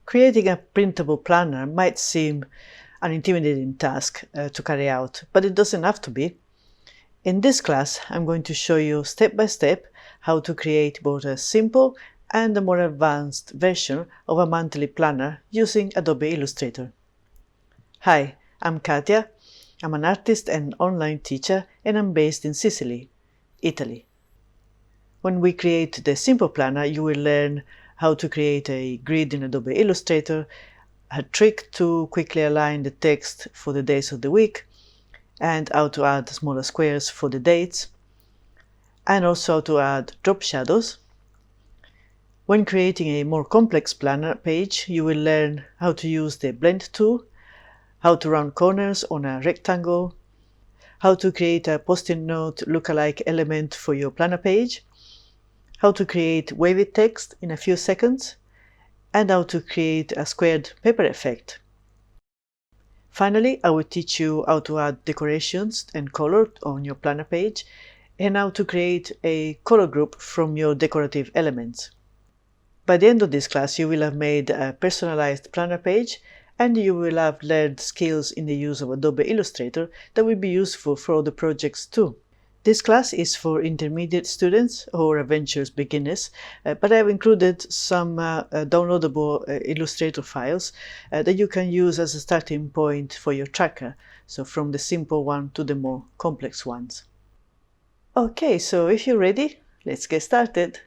Creating a printable planner might seem an intimidating task to carry out, but it doesn't have to be. In this class, I'm going to show you step by step how to create both a simple and a more advanced version of a monthly planner using Adobe Illustrator. Hi, I'm Katia. I'm an artist and online teacher, and I'm based in Sicily, Italy. When we create the simple planner, you will learn how to create a grid in Adobe Illustrator, a trick to quickly align the text for the days of the week, and how to add smaller squares for the dates, and also how to add drop shadows. When creating a more complex planner page, you will learn how to use the blend tool, how to round corners on a rectangle, how to create a post-it note lookalike element for your planner page, how to create wavy text in a few seconds, and how to create a squared paper effect. Finally, I will teach you how to add decorations and color on your planner page, and how to create a color group from your decorative elements. By the end of this class, you will have made a personalized planner page, and you will have learned skills in the use of Adobe Illustrator that will be useful for other projects too. This class is for intermediate students or adventurous beginners, but I've included some downloadable Illustrator files that you can use as a starting point for your tracker, so from the simple one to the more complex ones. Okay, so if you're ready, let's get started.